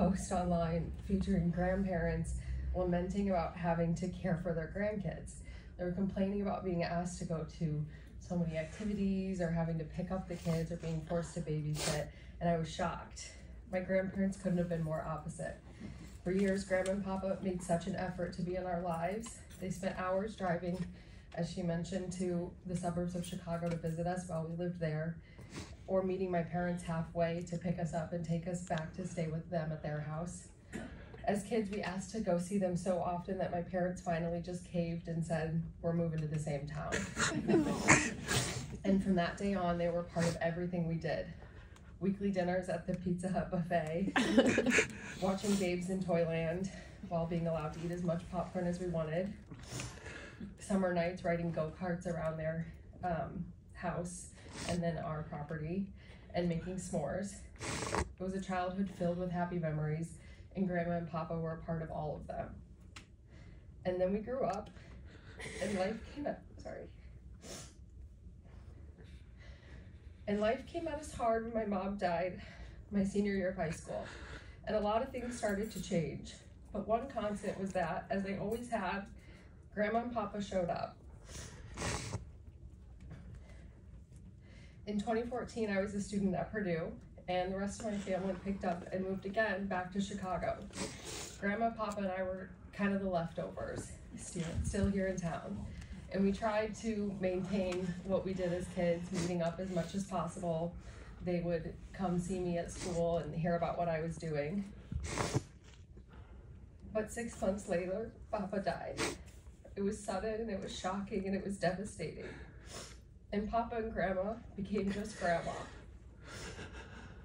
post online featuring grandparents lamenting about having to care for their grandkids. They were complaining about being asked to go to so many activities or having to pick up the kids or being forced to babysit, and I was shocked. My grandparents couldn't have been more opposite. For years, Grandma and Papa made such an effort to be in our lives. They spent hours driving, as she mentioned, to the suburbs of Chicago to visit us while we lived there, or meeting my parents halfway to pick us up and take us back to stay with them at their house. As kids, we asked to go see them so often that my parents finally just caved and said, we're moving to the same town. And from that day on, they were part of everything we did. Weekly dinners at the Pizza Hut buffet, watching Babes in Toyland while being allowed to eat as much popcorn as we wanted, summer nights riding go-karts around their house and then our property, and making s'mores. It was a childhood filled with happy memories, and Grandma and Papa were a part of all of them. And then we grew up, and life came at us hard when my mom died my senior year of high school. And a lot of things started to change. But one constant was that, as they always had, Grandma and Papa showed up. In 2014, I was a student at Purdue, and the rest of my family picked up and moved again back to Chicago. Grandma, Papa, and I were kind of the leftovers, still here in town. And we tried to maintain what we did as kids, meeting up as much as possible. They would come see me at school and hear about what I was doing. But 6 months later, Papa died. It was sudden, and it was shocking, and it was devastating. And Papa and Grandma became just Grandma.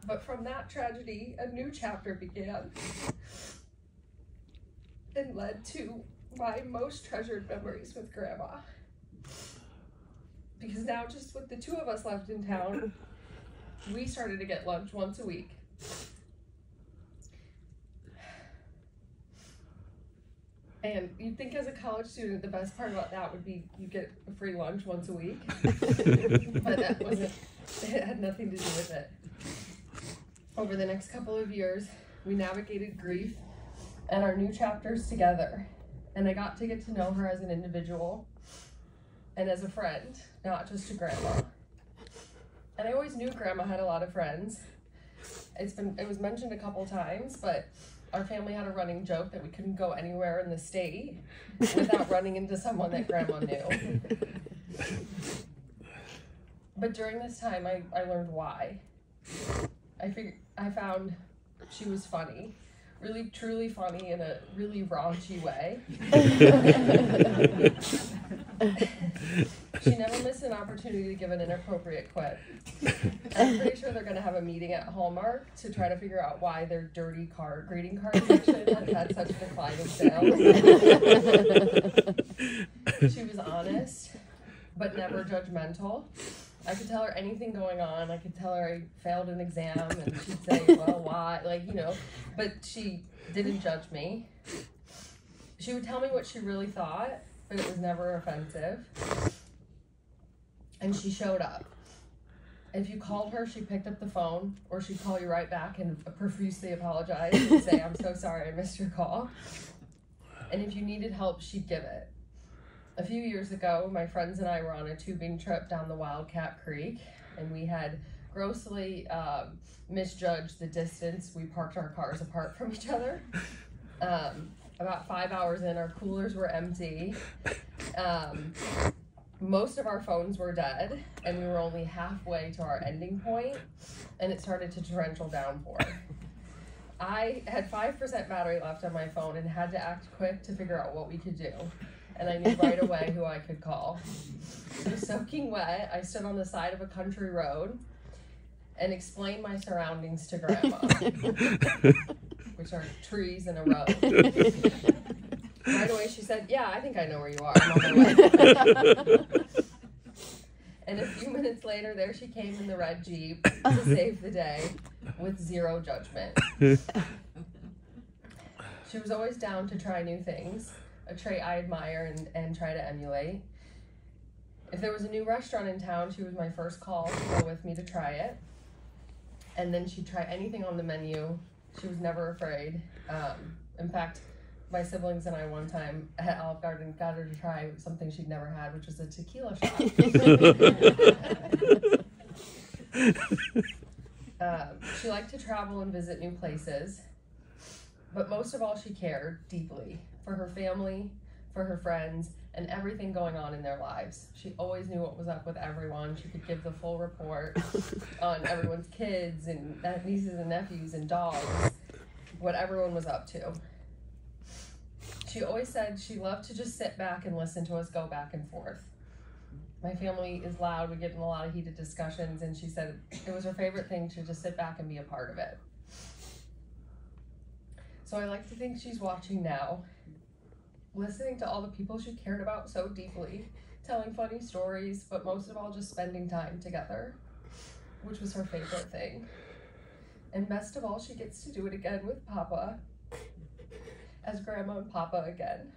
But from that tragedy, a new chapter began and led to my most treasured memories with Grandma. Because now, just with the two of us left in town, we started to get lunch once a week. And you'd think as a college student, the best part about that would be you get a free lunch once a week. But that wasn't, it had nothing to do with it. Over the next couple of years, we navigated grief and our new chapters together. And I got to get to know her as an individual and as a friend, not just a grandma. And I always knew Grandma had a lot of friends. It was mentioned a couple times, but our family had a running joke that we couldn't go anywhere in the state without running into someone that Grandma knew. But during this time, I learned why. I found she was funny, really truly funny in a really raunchy way. She never missed an opportunity to give an inappropriate quip. I'm pretty sure they're going to have a meeting at Hallmark to try to figure out why their dirty greeting card section has had such a decline in sales. She was honest, but never judgmental. I could tell her anything going on. I could tell her I failed an exam, and she'd say, well, why? But she didn't judge me. She would tell me what she really thought, but it was never offensive. And she showed up. If you called her, she picked up the phone, or she'd call you right back and profusely apologize and say, I'm so sorry I missed your call. And if you needed help, she'd give it. A few years ago, my friends and I were on a tubing trip down the Wildcat Creek, and we had grossly misjudged the distance. We parked our cars apart from each other. About 5 hours in, our coolers were empty. Most of our phones were dead, and we were only halfway to our ending point, and it started to torrential downpour. I had 5% battery left on my phone and had to act quick to figure out what we could do. And I knew right away who I could call. It was soaking wet. I stood on the side of a country road and explained my surroundings to Grandma, which are trees and a road. Right away she said, yeah, I think I know where you are. I'm on my way. And a few minutes later, there she came in the red Jeep to save the day with zero judgment. She was always down to try new things, a trait I admire and try to emulate. If there was a new restaurant in town, she was my first call to go with me to try it. And then she'd try anything on the menu She was never afraid. In fact, my siblings and I one time at Olive Garden got her to try something she'd never had, which was a tequila shot. She liked to travel and visit new places, but most of all she cared deeply for her family, for her friends, and everything going on in their lives. She always knew what was up with everyone. She could give the full report on everyone's kids and nieces and nephews and dogs, what everyone was up to. She always said she loved to just sit back and listen to us go back and forth. My family is loud, we get in a lot of heated discussions, and she said it was her favorite thing to just sit back and be a part of it. So I like to think she's watching now, listening to all the people she cared about so deeply, telling funny stories, but most of all just spending time together, which was her favorite thing. And best of all, she gets to do it again with Papa, as Grandma and Papa again.